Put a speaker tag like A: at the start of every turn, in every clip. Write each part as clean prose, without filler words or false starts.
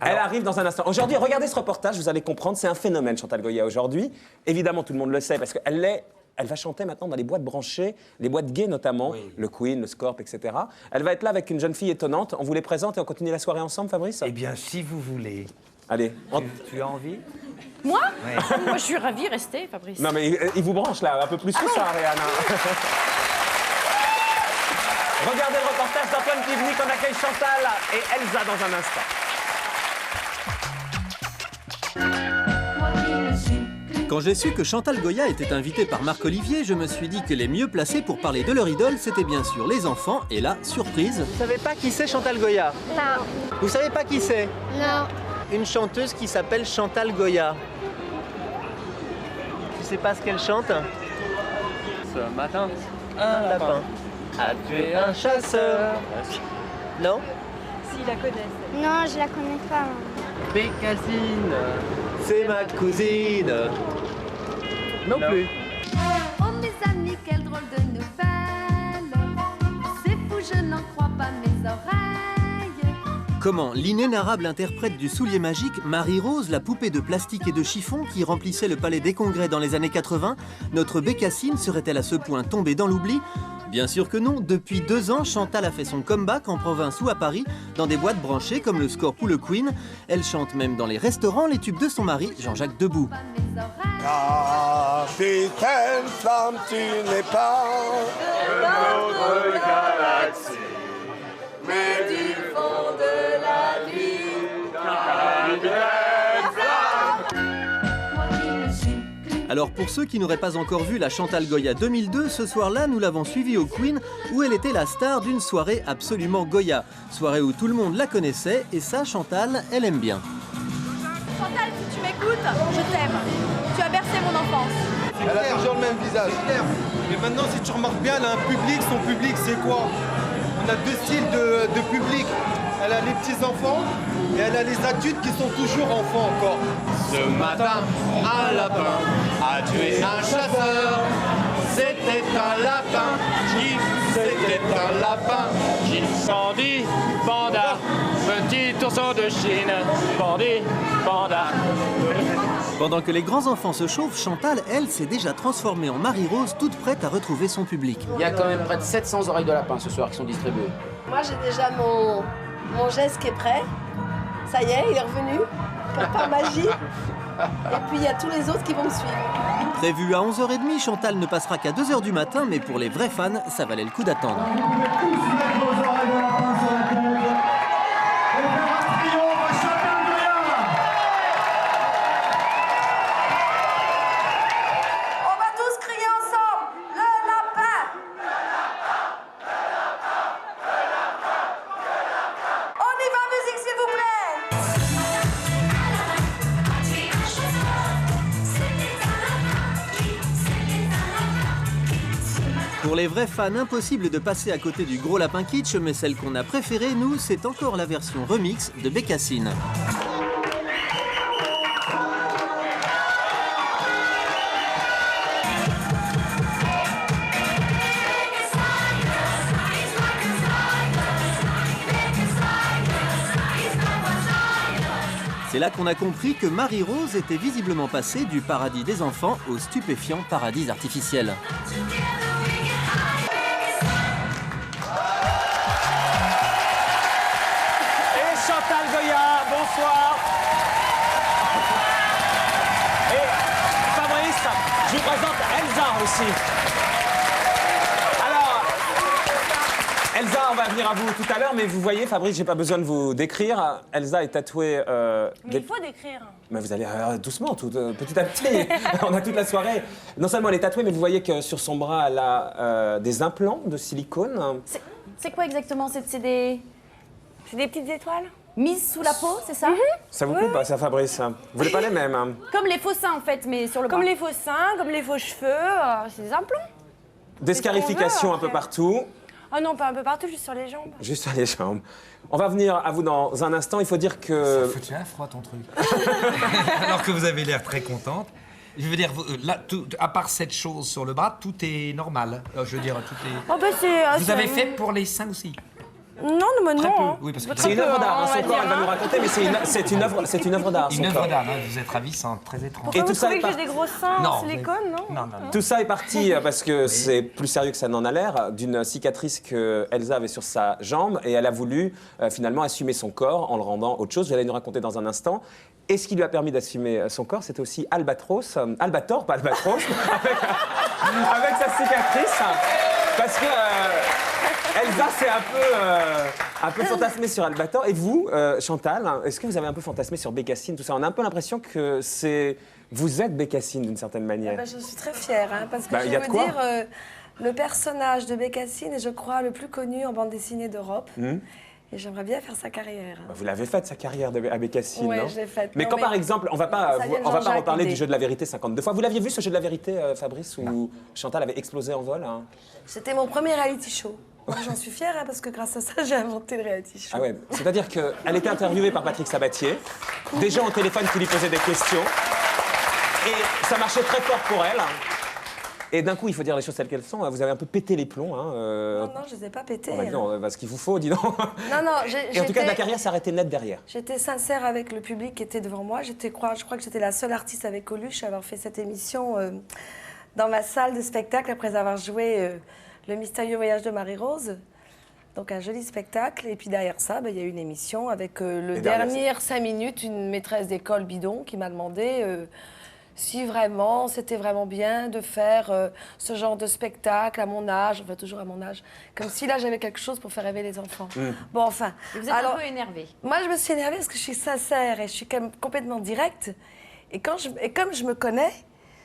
A: Elle arrive dans un instant. Aujourd'hui, regardez ce reportage, vous allez comprendre, c'est un phénomène, Chantal Goya, aujourd'hui. Évidemment, tout le monde le sait, parce qu'elle va chanter maintenant dans les boîtes branchées, les boîtes gays notamment, le Queen, le Scorp, etc. Elle va être là avec une jeune fille étonnante. On vous les présente et on continue la soirée ensemble, Fabrice?
B: Eh bien, si vous voulez.
A: Allez.
B: Tu as envie?
C: Moi? Ouais. Moi, je suis ravie, restez, Fabrice.
A: Non, mais il vous branche là, un peu plus que ça, Ariane. Regardez le reportage d'Antoine Pivny qu'on accueille Chantal et Elsa dans un instant.
D: Quand j'ai su que Chantal Goya était invitée par Marc-Olivier, je me suis dit que les mieux placés pour parler de leur idole, c'était bien sûr les enfants. Et là, surprise.
E: Vous savez pas qui c'est Chantal Goya?
F: Non.
E: Vous savez pas qui c'est?
F: Non.
E: Une chanteuse qui s'appelle Chantal Goya. Tu sais pas ce qu'elle chante? Ce matin, un lapin a tué un chasseur. Non?
C: S'ils la connaissent.
F: Non, je la connais pas.
E: Bécassine, c'est ma cousine. Non plus.
G: Oh mes amis, quelle drôle de nouvelle. C'est fou, je n'en crois pas mes oreilles.
D: Comment l'inénarrable interprète du soulier magique, Marie-Rose, la poupée de plastique et de chiffon qui remplissait le palais des congrès dans les années 80, notre Bécassine serait-elle à ce point tombée dans l'oubli? Bien sûr que non. Depuis 2 ans, Chantal a fait son comeback en province ou à Paris, dans des boîtes branchées comme le Scorp ou le Queen. Elle chante même dans les restaurants les tubes de son mari, Jean-Jacques Debout.
H: Capitaine Flamme, tu n'es pas de notre galaxie, mais du fond de la nuit, Capitaine Flamme.
D: Alors pour ceux qui n'auraient pas encore vu la Chantal Goya 2002, ce soir-là, nous l'avons suivie au Queen, où elle était la star d'une soirée absolument Goya. Soirée où tout le monde la connaissait, et ça, Chantal, elle aime bien.
C: Chantal, si tu m'écoutes, je t'aime. Tu as bercé mon enfance.
H: Elle a toujours le même visage.
I: Mais maintenant, si tu remarques bien, elle a un public. Son public, c'est quoi? On a 2 styles de public. Elle a les petits-enfants et elle a les adultes qui sont toujours enfants encore.
H: Ce matin, un lapin a tué un chasseur. C'était un lapin qui, c'était un lapin qui.
J: Bandit, panda, petit ourson de Chine. Bandit, panda.
D: Pendant que les grands-enfants se chauffent, Chantal, elle, s'est déjà transformée en Marie-Rose, toute prête à retrouver son public.
K: Il y a quand même près de 700 oreilles de lapin ce soir qui sont distribuées.
L: Moi, j'ai déjà mon geste qui est prêt. Ça y est, il est revenu, par magie. Et puis, il y a tous les autres qui vont me suivre.
D: Prévu à 11h30, Chantal ne passera qu'à 2h du matin, mais pour les vrais fans, ça valait le coup d'attendre.
L: On va tous crier ensemble, le lapin. On y va, musique, s'il vous plaît.
D: Pour les vrais fans, impossible de passer à côté du gros lapin kitsch, mais celle qu'on a préférée, nous, c'est encore la version remix de Bécassine. C'est là qu'on a compris que Marie-Rose était visiblement passée du paradis des enfants au stupéfiant paradis artificiel.
A: Chantal Goya, bonsoir. Et Fabrice, je vous présente Elsa aussi. Alors, Elsa, on va venir à vous tout à l'heure, mais vous voyez, Fabrice, j'ai pas besoin de vous décrire. Elsa est tatouée...
C: Mais il faut décrire.
A: Mais vous allez doucement, petit à petit. On a toute la soirée. Non seulement elle est tatouée, mais vous voyez que sur son bras, elle a des implants de silicone.
C: C'est quoi exactement? C'est des petites étoiles mises sous la peau, c'est ça?
A: Ça vous coupe pas, ça, Fabrice? Vous voulez pas les mêmes, hein?
C: Comme les faux seins, en fait, mais sur le bras.
M: Comme les faux seins, comme les faux cheveux, c'est des implants.
A: Des scarifications un peu partout.
M: Oh non, pas un peu partout, juste sur les jambes.
A: Juste sur les jambes. On va venir à vous dans un instant. Il faut dire que...
B: Ça fout bien froid, ton truc. Alors que vous avez l'air très contente. Je veux dire, là, à part cette chose sur le bras, tout est normal. Je veux dire, tout est...
M: Oh bah
B: vous avez fait pour les seins aussi?
M: Non, mais
B: Très
M: non.
B: peu.
M: hein.
B: Oui, parce que
A: C'est une œuvre d'art, hein,
M: on
A: son
M: va
A: corps, elle va
M: dire,
A: nous raconter, mais c'est une œuvre d'art. son
B: Une œuvre
A: corps.
B: d'art, hein, vous êtes ravissante, très étrange.
M: Pourquoi
A: Et
M: vous
A: tout ça
M: trouvez
A: est
M: que j'ai
A: par-
M: des gros seins
B: Non,
M: en silicone, non
B: Non, non, non.
A: Tout ça est parti parce que c'est plus sérieux que ça n'en a l'air, d'une cicatrice que Elsa avait sur sa jambe et elle a voulu finalement assumer son corps en le rendant autre chose. Vous allez nous raconter dans un instant. Et ce qui lui a permis d'assumer son corps, c'était aussi Albatros, Albator, pas Albatros, avec sa cicatrice. Parce que Elsa s'est un peu fantasmée sur Albator. Et vous, Chantal, est-ce que vous avez un peu fantasmé sur Bécassine, tout ça? On a un peu l'impression que vous êtes Bécassine d'une certaine manière.
L: Je suis très fière, hein, parce que
A: Bah,
L: je
A: y a
L: vais
A: de
L: vous
A: quoi.
L: dire, le personnage de Bécassine est, je crois, le plus connu en bande dessinée d'Europe. Et j'aimerais bien faire sa carrière.
A: Vous l'avez faite, sa carrière à Bécassine,
L: Ouais,
A: non?
L: je l'ai faite.
A: Mais
L: Non,
A: quand
L: mais
A: par exemple, on va pas
L: ça vient de
A: reparler
L: Jean-Jacques
A: du
L: l'idée.
A: jeu de la vérité 52 fois. Vous l'aviez vu ce jeu de la vérité, Fabrice, où Chantal avait explosé en vol, hein?
L: C'était mon premier reality show. Moi, j'en suis fière, hein, parce que grâce à ça, j'ai inventé le reality show.
A: Ah ouais, c'est-à-dire qu'elle était interviewée par Patrick Sabatier, des gens au téléphone qui lui posaient des questions, et ça marchait très fort pour elle. Et d'un coup, il faut dire les choses telles qu'elles sont, vous avez un peu pété les plombs. Hein,
L: Non, je ne les ai pas pétés.
A: on va dire, ce qu'il vous faut, dis donc.
L: Non,
A: Et en tout cas, la carrière s'arrêtait net derrière.
L: J'étais sincère avec le public qui était devant moi. Je crois que j'étais la seule artiste avec Coluche à avoir fait cette émission dans ma salle de spectacle après avoir joué Le mystérieux voyage de Marie-Rose. Donc un joli spectacle. Et puis derrière ça, il y a eu une émission avec le
A: Et derrière
L: dernier 5 minutes, une maîtresse d'école bidon qui m'a demandé si vraiment c'était vraiment bien de faire ce genre de spectacle à mon âge, enfin toujours à mon âge, comme si là j'avais quelque chose pour faire rêver les enfants. Bon, enfin.
C: Et vous êtes un peu énervée.
L: Moi, je me suis énervée parce que je suis sincère et je suis quand même complètement directe. Et comme je me connais,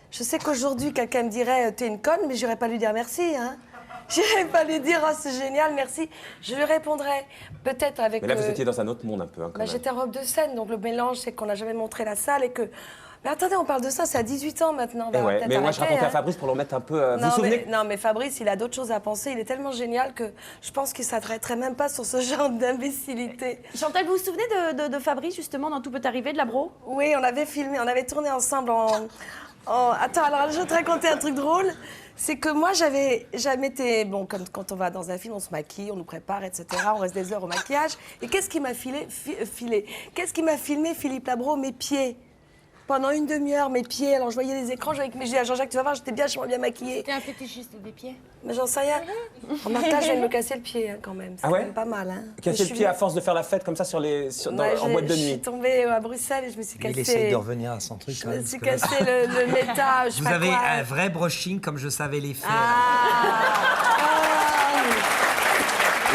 L: je sais qu'aujourd'hui, quelqu'un me dirait « t'es une conne », mais je n'irais pas lui dire merci. Hein. Je n'irais pas lui dire « oh, c'est génial, merci ». Je lui répondrais peut-être avec...
A: Mais là, vous étiez dans un autre monde un peu, hein, quand même.
L: J'étais en robe de scène, donc le mélange, c'est qu'on n'a jamais montré la salle et que... Mais attendez, on parle de ça, c'est à 18 ans maintenant.
A: Eh ouais, mais moi, je racontais à Fabrice pour le remettre un peu... vous vous souvenez
L: Non, mais Fabrice, il a d'autres choses à penser. Il est tellement génial que je pense qu'il ne s'arrêterait même pas sur ce genre d'imbécilité.
C: Chantal, vous vous souvenez de Fabrice, justement, dans Tout peut arriver, de la Bro?
L: Oui, on avait filmé, on avait tourné ensemble Attends, alors je vais te raconter un truc drôle. C'est que moi, j'avais jamais été... Bon, comme quand on va dans un film, on se maquille, on nous prépare, etc. On reste des heures au maquillage. Et qu'est-ce qui m'a Qu'est-ce qui m'a filmé, Philippe Labro? Mes pieds. Pendant une demi-heure, mes pieds. Alors, je voyais les écrans, je disais à Jean-Jacques, tu vas voir, j'étais bien maquillée.
C: T'es un fétichiste des pieds?
L: Mais j'en sais rien. Remarque, là, je viens de me casser le pied, hein, quand même. C'est
A: Ah ouais
L: quand même pas mal, hein.
A: Casser le pied à force de faire la fête comme ça en boîte de
L: Je suis
A: nuit.
L: tombée à Bruxelles et je me suis cassé...
B: Il essaye de revenir à son truc quand
L: Je
B: même.
L: me suis
B: parce que
L: cassé le méta, je sais
B: Vous
L: pas
B: avez
L: quoi.
B: un vrai brushing comme je savais les faire.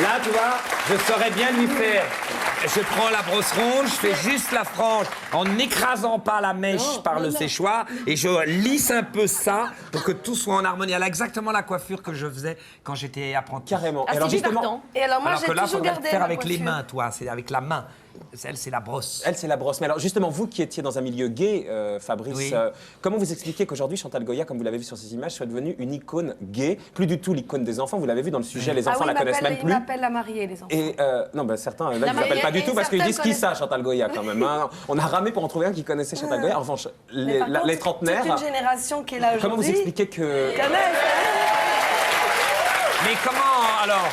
B: Là, tu vois, je saurais bien lui faire. Je prends la brosse ronde, je fais juste la frange en n'écrasant pas la mèche par le séchoir et je lisse un peu ça pour que tout soit en harmonie. Elle a exactement la coiffure que je faisais quand j'étais apprenti.
A: Carrément.
C: Ah,
A: alors
C: c'est
A: justement,
C: partant.
L: Et alors moi,
B: Alors
L: j'ai
B: que là,
L: toujours
B: faudrait le
L: gardé
B: faire
L: ma
B: avec les
L: coiffure.
B: mains, toi. C'est avec la main. Elle, c'est la brosse.
A: elle, c'est la brosse. Mais alors, justement, vous qui étiez dans un milieu gay, Fabrice,
B: Oui.
A: comment vous expliquez qu'aujourd'hui, Chantal Goya, comme vous l'avez vu sur ces images, soit devenue une icône gay? Plus du tout l'icône des enfants. Vous l'avez vu dans le sujet, les enfants la connaissent même
L: Ils
A: plus.
L: m'appellent la mariée, les enfants.
A: Et non, certains, là, ils ne
L: mariée,
A: l'appellent pas du
L: et
A: tout parce qu'ils disent
L: certains
A: qui ça, Chantal Goya, quand même. Hein. On a ramé pour en trouver un qui connaissait Chantal Goya. En revanche,
L: Mais par contre,
A: les trentenaires.
L: toute une génération qui est là aujourd'hui...
A: Comment vous expliquez que.
L: connaissent.
B: Mais comment, alors?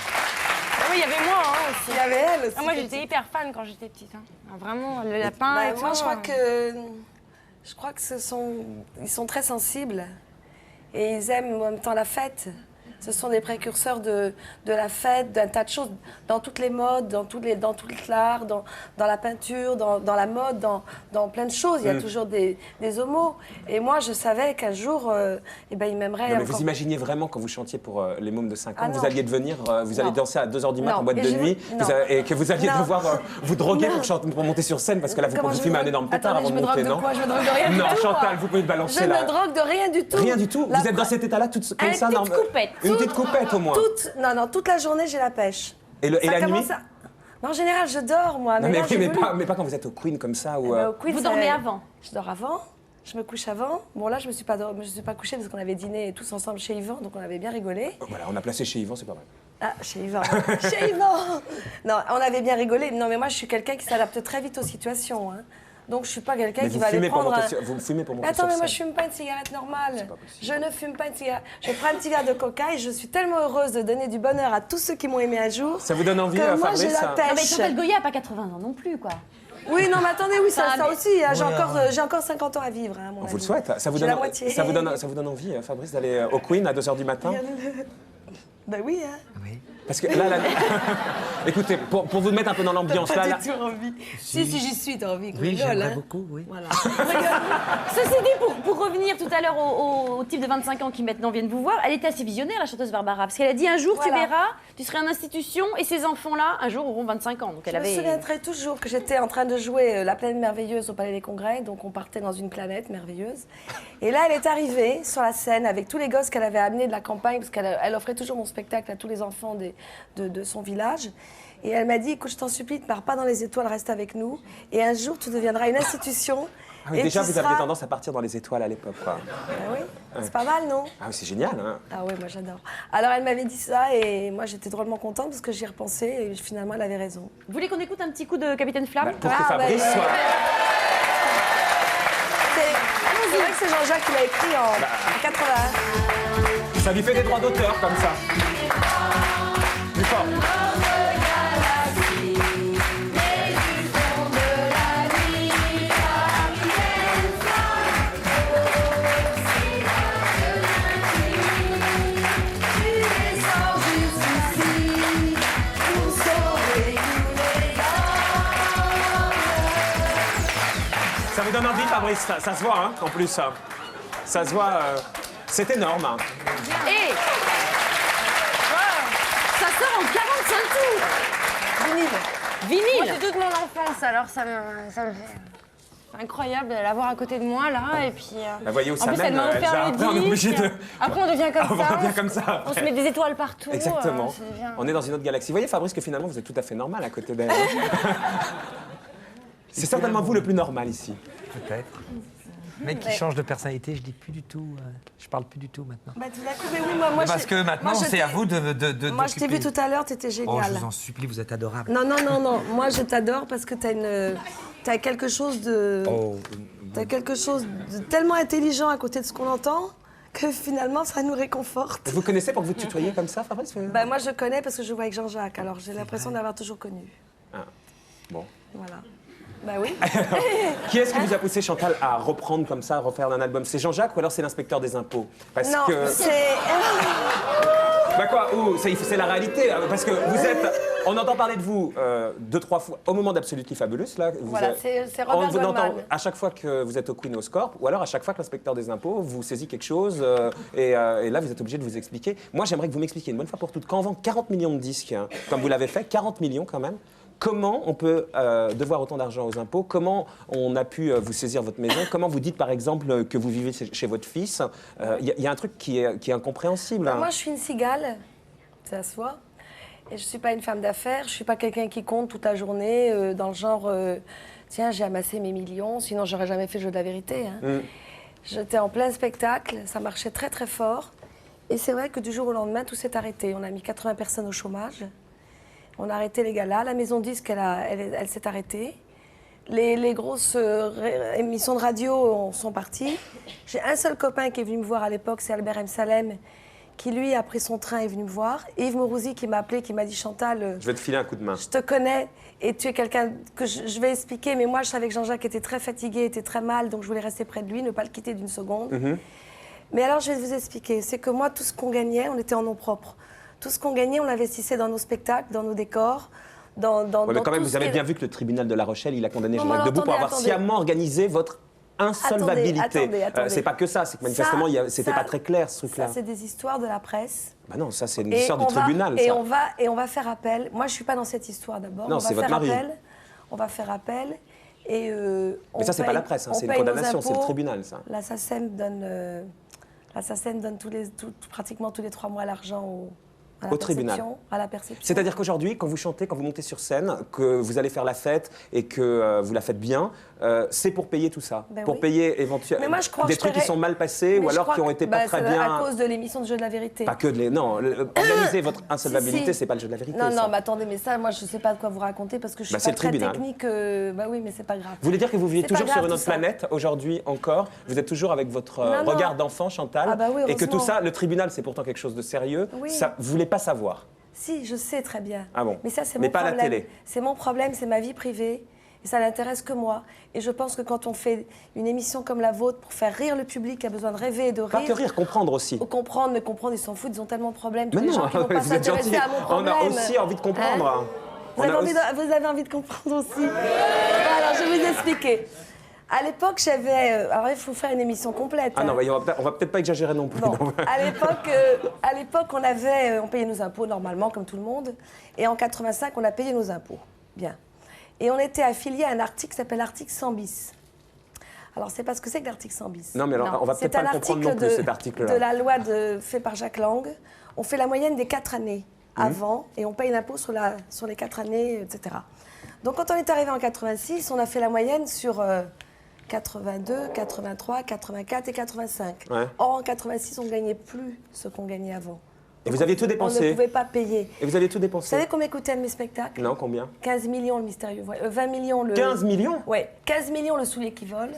M: Oui, il y avait moi hein, aussi.
L: Il y avait elle aussi.
M: Ah, moi,
L: qui
M: j'étais
L: était-
M: hyper fan quand j'étais petite. Hein. Ah, vraiment, le lapin.
L: Bah,
M: et
L: moi,
M: tout,
L: je crois que ils sont très sensibles et ils aiment en même temps la fête. Ce sont des précurseurs de la fête, d'un tas de choses, dans toutes les modes, dans tout l'art, dans la peinture, dans la mode, dans plein de choses. Il y a toujours des homos. Et moi, je savais qu'un jour, ils m'aimeraient
A: Non, mais
L: encore.
A: vous imaginiez vraiment quand vous chantiez pour les mômes de 5 ans,
L: Ah,
A: vous
L: non.
A: alliez devenir, vous alliez
L: Non.
A: danser à 2h du mat
L: Non.
A: en boîte
L: Et
A: de
L: je-
A: nuit,
L: non.
A: et que vous alliez
L: Non.
A: devoir vous droguer pour monter sur scène parce que là vous
L: Comment
A: vous
L: je
A: fumez
L: me
A: un énorme pétard
L: Attendez,
A: avant de
L: je me
A: monter,
L: drogue de
A: non?
L: quoi? Je me drogue de rien du
A: Non,
L: tout,
A: Chantal,
L: moi.
A: vous pouvez
L: Je
A: balancer
L: me drogue de rien du tout.
A: Rien du tout. Vous êtes dans cet état-là comme ça,
C: petite
A: normal-
C: coupette.
A: Une petite coupette au moins.
L: Non, toute la journée, j'ai la pêche.
A: Et
L: Ça
A: la nuit?
L: commence à- Mais en général, je dors, moi.
A: Non,
L: mais là,
A: mais,
L: j'ai voulu.
A: mais pas quand vous êtes au Queen comme ça ou.
L: Au Queen,
C: Vous
L: ça-
C: dormez avant?
L: Je dors avant. Je me couche avant. Bon, là, je me suis pas couchée parce qu'on avait dîné tous ensemble chez Yvan, donc on avait bien rigolé.
A: Voilà, on a placé chez Yvan, c'est pas mal.
L: Ah, chez Yvan. Chez Yvan. Non, on avait bien rigolé. Non, mais moi, je suis quelqu'un qui s'adapte très vite aux situations. Hein. Donc, je suis pas quelqu'un
A: Mais
L: qui
A: vous
L: va aller
A: fumez pour
L: prendre.
A: monter vous fumez pour monter
L: Attends,
A: sur
L: mais moi,
A: scène.
L: je fume pas une cigarette normale. Je ne fume pas une cigarette. Je prends une cigarette de coca et je suis tellement heureuse de donner du bonheur à tous ceux qui m'ont aimé un jour.
A: Ça vous donne envie,
L: que moi,
A: Fabrice,
L: j'ai la
A: ça
L: pêche.
C: Non, mais Chantal Goya n'a pas 80 ans non plus, quoi.
L: Oui, non, mais attendez, oui, ça
C: mais-
L: aussi. hein, j'ai encore 50 ans à vivre, hein, à mon
A: On
L: avis.
A: vous le souhaite. Ça vous
L: J'ai
A: donne,
L: la moitié.
A: ça vous donne envie, Fabrice, d'aller au Queen à 2h du matin?
L: Ben oui, hein.
A: Parce que là, écoutez, pour vous mettre un peu dans l'ambiance,
L: Pas
A: là,
L: du tout envie. Si, j'y suis, t'as envie qu'on
B: Oui,
L: rigole,
B: j'aimerais
L: hein.
B: beaucoup, oui.
L: Voilà.
C: Ceci dit, pour revenir tout à l'heure au type de 25 ans qui maintenant viennent vous voir, elle était assez visionnaire, la chanteuse Barbara, parce qu'elle a dit un jour,
L: Voilà.
C: tu verras, tu seras en institution et ces enfants-là, un jour, auront 25 ans. Donc elle
L: Je me
C: avait...
L: souviendrai toujours que j'étais en train de jouer La planète merveilleuse au Palais des Congrès, donc on partait dans une planète merveilleuse. Et là, elle est arrivée sur la scène avec tous les gosses qu'elle avait amenés de la campagne, parce qu'elle offrait toujours mon spectacle à tous les enfants de son village. Et elle m'a dit, écoute, je t'en supplie, ne pars pas dans les étoiles, reste avec nous. Et un jour, tu deviendras une institution.
A: ah oui,
L: et
A: déjà,
L: tu
A: vous aviez
L: seras-
A: tendance à partir dans les étoiles à l'époque, quoi.
L: Ah oui, c'est pas mal, non?
A: Ah oui, c'est génial, hein.
L: Ah ouais, moi j'adore. Alors elle m'avait dit ça et moi j'étais drôlement contente parce que j'y repensais et finalement elle avait raison.
C: Vous voulez qu'on écoute un petit coup de Capitaine Flamme?
A: Pour que Fabrice soit...
L: C'est vrai que c'est Jean-Jacques qui l'a écrit en 81.
A: Ça lui fait des droits d'auteur, comme ça. Plus fort. Ça vous donne envie, Fabrice, ça se voit, hein, en plus. Ça se voit, c'est énorme. Hein.
C: Et ça sort en 45 tours.
L: Vinyle.
C: Vinyle.
M: Moi, c'est toute mon enfance, alors ça me fait... C'est incroyable de l'avoir à côté de moi, là, et puis...
A: Bah, voyez où
M: en
A: ça
M: plus,
A: mène,
M: elle m'a offert
A: Elsa.
M: le
A: Après, on est obligé
M: disque.
A: de...
M: Après, on devient comme
A: On
M: ça.
A: revient comme ça,
M: On
A: après.
M: se met des étoiles partout.
A: Exactement.
M: ça devient-
A: On est dans une autre galaxie. Vous voyez, Fabrice, que finalement, vous êtes tout à fait normal à côté d'elle. C'est certainement vous le plus normal ici.
B: Peut-être. Mec qui change de personnalité, je dis plus du tout, je parle plus du tout maintenant.
L: Bah tout d'un coup, mais oui, moi
B: Parce que maintenant,
L: moi, je
B: c'est
L: t'ai-
B: à vous de
L: Moi je t'ai vu tout à l'heure, t'étais
B: Oh,
L: génial.
B: je vous en supplie, vous êtes adorable.
L: Non, non, non, non. Moi je t'adore parce que t'as quelque chose de...
B: Oh,
L: T'as quelque chose de tellement intelligent à côté de ce qu'on entend que finalement ça nous réconforte.
A: Vous connaissez pour que vous tutoyez comme ça, Fabrice?
L: Bah moi je connais parce que je vois avec Jean-Jacques, alors j'ai l'impression d'avoir toujours connu.
A: Ah, bon.
L: Voilà. Bah oui.
A: Qui est-ce qui vous a poussé, Chantal, à reprendre comme ça, à refaire un album? C'est Jean-Jacques ou alors c'est l'inspecteur des impôts? Parce
L: Non,
A: que...
L: c'est...
A: Bah quoi? Ouh, c'est la réalité. Parce que vous êtes... On entend parler de vous 2-3 fois au moment d'Absolutely Fabulous. Là, vous
L: Voilà,
A: avez-
L: c'est Robert
A: On vous entend
L: Goldman.
A: à chaque fois que vous êtes au Queen ou au Scorp, ou alors à chaque fois que l'inspecteur des impôts vous saisit quelque chose, et là vous êtes obligé de vous expliquer. Moi j'aimerais que vous m'expliquiez une bonne fois pour toutes, quand on vend 40 millions de disques, hein, comme vous l'avez fait, 40 millions quand même, comment on peut devoir autant d'argent aux impôts? Comment on a pu vous saisir votre maison? Comment vous dites par exemple que vous vivez chez votre fils? Il y a un truc qui est incompréhensible. hein.
L: Moi je suis une cigale, ça se voit. Et je ne suis pas une femme d'affaires, je ne suis pas quelqu'un qui compte toute la journée dans le genre tiens, j'ai amassé mes millions, sinon j'aurais jamais fait le jeu de la vérité. Hein. J'étais en plein spectacle, ça marchait très très fort. Et c'est vrai que du jour au lendemain, tout s'est arrêté. On a mis 80 personnes au chômage, on a arrêté les galas, la maison disque, elle s'est arrêtée. Les grosses émissions de radio sont parties. J'ai un seul copain qui est venu me voir à l'époque, c'est Albert M. Salem, qui lui a pris son train et est venu me voir. Et Yves Mourouzi qui m'a appelé, qui m'a dit Chantal,
A: Je vais te filer un coup de main.
L: je te connais et tu es quelqu'un que je vais expliquer, mais moi je savais que Jean-Jacques était très fatigué, était très mal, donc je voulais rester près de lui, ne pas le quitter d'une seconde. Mais alors je vais vous expliquer, c'est que moi tout ce qu'on gagnait, on était en nom propre. Tout ce qu'on gagnait, on l'investissait dans nos spectacles, dans nos décors, dans
A: Ouais, mais quand même,
L: tout
A: vous
L: ce
A: avez
L: qui-
A: bien vu que le tribunal de La Rochelle, il a condamné
L: Non,
A: Jean-Jacques
L: mais
A: Debout pour avoir
L: attendez.
A: sciemment organisé votre insolvabilité.
L: Attendez.
A: C'est pas que ça, c'est que manifestement,
L: Ça,
A: c'était pas très clair ce truc-là.
L: Ça, c'est des histoires de la presse.
A: Bah non, ça c'est une
L: Et
A: histoire du
L: on va-
A: tribunal.
L: et
A: ça.
L: on va faire appel. Moi, je suis pas dans cette histoire d'abord.
A: Non,
L: On va
A: c'est votre
L: faire
A: mari.
L: appel. On va faire appel. Et
A: Mais ça, c'est pas la presse, hein, c'est une condamnation, c'est le tribunal, ça.
L: La SACEM donne, pratiquement tous les 3 mois l'argent
A: Au tribunal.
L: À la perception.
A: C'est-à-dire qu'aujourd'hui, quand vous chantez, quand vous montez sur scène, que vous allez faire la fête et que vous la faites bien, c'est pour payer tout ça.
L: Ben
A: pour
L: oui.
A: payer éventuellement des trucs qui sont mal passés ou alors qui ont été pas très bien.
L: À cause de l'émission de Jeu de la vérité.
A: Pas que de les. Non, organiser votre insolvabilité, c'est pas le jeu de la vérité.
L: Non,
A: ça.
L: non, mais attendez, mais ça, moi, je sais pas de quoi vous raconter parce que je suis
A: c'est
L: pas
A: le
L: très
A: tribunal.
L: technique. Bah oui, mais c'est pas grave.
A: Vous voulez dire que vous vivez
L: C'est
A: toujours
L: pas grave,
A: sur une autre
L: tout ça.
A: planète aujourd'hui encore? Vous êtes toujours avec votre
L: Non, non.
A: regard d'enfant, Chantal,
L: Ah bah oui,
A: et que tout
L: heureusement.
A: ça, le tribunal, c'est pourtant quelque chose de sérieux.
L: Oui.
A: Ça, vous voulez pas savoir.
L: Si, je sais très bien.
A: Ah bon.
L: Mais ça, c'est
A: Mais
L: mon
A: pas
L: problème.
A: la télé.
L: C'est mon problème, c'est ma vie privée. Et ça n'intéresse que moi. Et je pense que quand on fait une émission comme la vôtre pour faire rire le public qui a besoin de rêver et de rire.
A: Pas que rire, comprendre aussi.
L: Comprendre, mais comprendre, ils s'en foutent, ils ont tellement de problèmes. Tous
A: Mais
L: les
A: non,
L: gens qui vont pas
A: vous êtes
L: s'intéresser
A: gentil.
L: à mon
A: On
L: problème.
A: a aussi envie de comprendre.
L: Hein vous, avez envie de comprendre aussi. Bon, alors, je vais vous expliquer. À l'époque, j'avais. Alors, il faut faire une émission complète.
A: Ah non,
L: hein.
A: on va peut-être pas exagérer non plus.
L: Bon,
A: non.
L: à l'époque, on payait nos impôts normalement, comme tout le monde. Et en 85, on a payé nos impôts. Bien. Et on était affilié à un article qui s'appelle l'article 100 bis. Alors, c'est pas ce que c'est que l'article 100 bis.
A: Non, mais alors, on va peut-être pas le comprendre non plus, cet article-là.
L: De la loi fait par Jacques Lang. On fait la moyenne des 4 années avant et on paye l'impôt sur les 4 années, etc. Donc, quand on est arrivé en 86, on a fait la moyenne sur 82, 83, 84 et 85.
A: Ouais.
L: Or, en 86, on ne gagnait plus ce qu'on gagnait avant.
A: Et vous aviez tout
L: On ne
A: dépensé.
L: pouvait pas payer.
A: Et vous aviez tout
L: Vous
A: dépensé.
L: savez combien coûtait un de mes spectacles?
A: Non, combien?
L: 15 millions le mystérieux voyage. 20 millions le...
A: 15 millions?
L: Oui, 15 millions le soulier qui vole.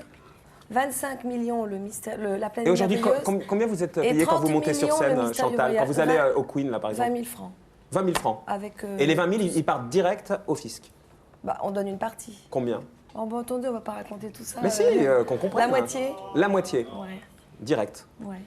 L: 25 millions la planète
A: Et aujourd'hui,
L: merveilleuse.
A: combien vous êtes
L: Et
A: payé quand vous
L: 30
A: montez sur
L: millions, le
A: scène,
L: mystérieux
A: Chantal? Quand
L: voyage.
A: vous allez au Queen, là, par exemple?
L: 20 000 francs.
A: 20 000 francs.
L: Avec,
A: Et les 20 000, ils partent direct au fisc.
L: Bah, on donne une partie.
A: Combien?
L: Oh, bon, attendez, on va pas raconter tout ça.
A: Mais si, qu'on comprenne.
L: La moitié.
A: La moitié.
L: Ouais.
A: Direct.
L: Ouais.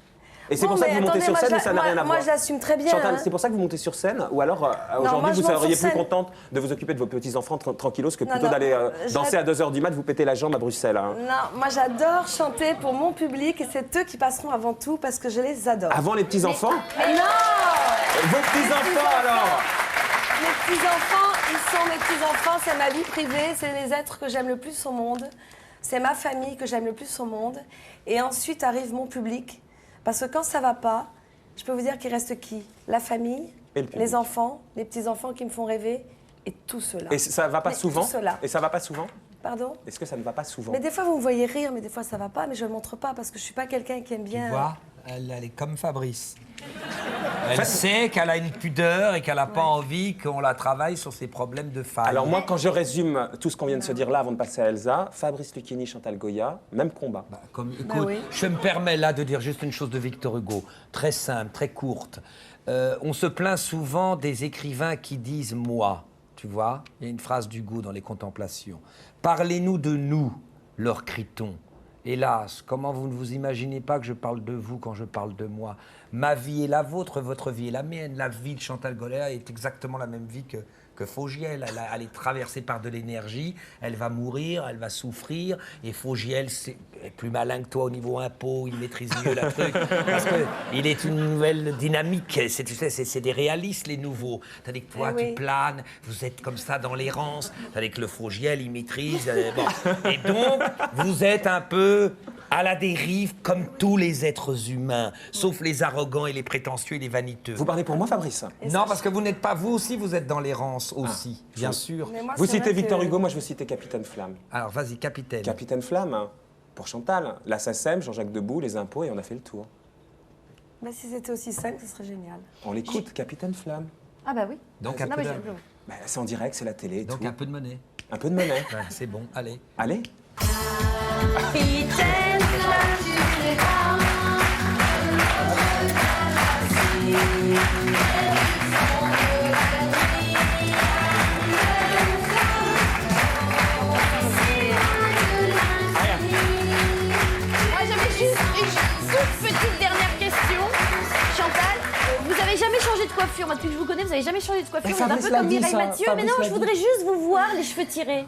A: Et c'est
L: Bon,
A: pour ça que
L: mais
A: vous montez
L: attendez,
A: sur scène
L: moi,
A: ou ça n'a rien à voir?
L: Moi, je l'assume très bien.
A: Chantal,
L: hein.
A: c'est pour ça que vous montez sur scène? Ou alors,
L: moi,
A: aujourd'hui,
L: je
A: vous
L: monte
A: seriez
L: sur
A: plus
L: scène.
A: contente de vous occuper de vos petits-enfants tranquillos que
L: Non,
A: plutôt
L: non,
A: d'aller
L: je
A: danser à 2h du mat, vous péter la jambe à Bruxelles. Hein.
L: Non, moi j'adore chanter pour mon public et c'est eux qui passeront avant tout parce que je les adore.
A: Avant les petits-enfants?
L: Mais non!
A: Vos petits-enfants, alors?
L: Mes petits-enfants, ils sont mes petits-enfants, c'est ma vie privée, c'est les êtres que j'aime le plus au monde, c'est ma famille que j'aime le plus au monde. Et ensuite arrive mon public, parce que quand ça va pas, je peux vous dire qu'il reste qui? La famille,
A: Et le public.
L: les enfants, les petits-enfants qui me font rêver, et tout cela.
A: Et ça va pas
L: Mais
A: souvent?
L: tout cela.
A: Et ça va pas souvent?
L: Pardon?
A: Est-ce que ça ne va pas souvent?
L: Mais des fois, vous me voyez rire, mais des fois, ça va pas, mais je le montre pas, parce que je suis pas quelqu'un qui aime bien...
B: Tu vois, elle est comme Fabrice. Elle sait qu'elle a une pudeur et qu'elle n'a pas envie qu'on la travaille sur ses problèmes de femme.
A: Alors moi, quand je résume tout ce qu'on vient de se dire là avant de passer à Elsa, Fabrice Lucchini, Chantal Goya, même combat.
B: Écoute,
L: oui.
B: je me permets là de dire juste une chose de Victor Hugo, très simple, très courte. On se plaint souvent des écrivains qui disent « moi », tu vois. Il y a une phrase d'Hugo dans les Contemplations. « Parlez-nous de nous », leur crie-t-on. Hélas, comment vous ne vous imaginez pas que je parle de vous quand je parle de moi? Ma vie est la vôtre, votre vie est la mienne. La vie de Chantal Goya est exactement la même vie que Fogiel. Elle est traversée par de l'énergie, elle va mourir, elle va souffrir. Et Fogiel est plus malin que toi au niveau impôt, il maîtrise mieux la truc. Parce qu'il est une nouvelle dynamique. Tu sais, c'est des réalistes, les nouveaux. Tandis que toi, tu planes, vous êtes comme ça dans l'errance. Tandis que le Fogiel, il maîtrise. Bon. Et donc, vous êtes un peu à la dérive comme tous les êtres humains, sauf les arrogants et les prétentieux et les vaniteux.
A: Vous parlez pour moi, Fabrice?
B: Non, parce que vous n'êtes pas, vous aussi, vous êtes dans l'errance aussi, bien sûr.
L: Mais moi,
A: Vous
L: c'est
A: citez
L: vrai
A: Victor
L: que-
A: Hugo, moi je veux citer Capitaine Flamme.
B: Alors, vas-y, capitaine.
A: Capitaine Flamme, hein, pour Chantal. La SACEM, Jean-Jacques Debout, les impôts, et on a fait le tour.
L: Bah, si c'était aussi simple, ce serait génial.
A: On l'écoute, Capitaine Flamme.
C: Ah bah oui.
B: Donc, un
C: Non,
B: peu,
C: mais
B: de...
A: Bah, c'est en direct, c'est la télé et
B: Donc
A: tout.
B: un peu de monnaie.
A: Un peu de monnaie.
B: Ouais, c'est bon, allez.
A: Allez.
C: Moi, j'avais juste une toute petite dernière question. Chantal, vous avez jamais changé de coiffure. Moi, depuis que je vous connais, vous avez jamais changé de coiffure. Vous êtes un
A: Fabrice
C: peu
A: l'a
C: comme
A: dit,
C: Mireille
A: ça.
C: Mathieu. Mais
A: Fabrice
C: non,
A: l'a
C: je
A: dit.
C: voudrais juste vous voir les cheveux tirés.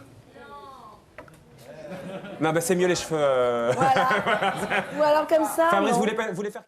A: Non, bah c'est mieux les cheveux.
L: Ou alors comme ça.
A: Fabrice,
L: non.
A: vous voulez faire...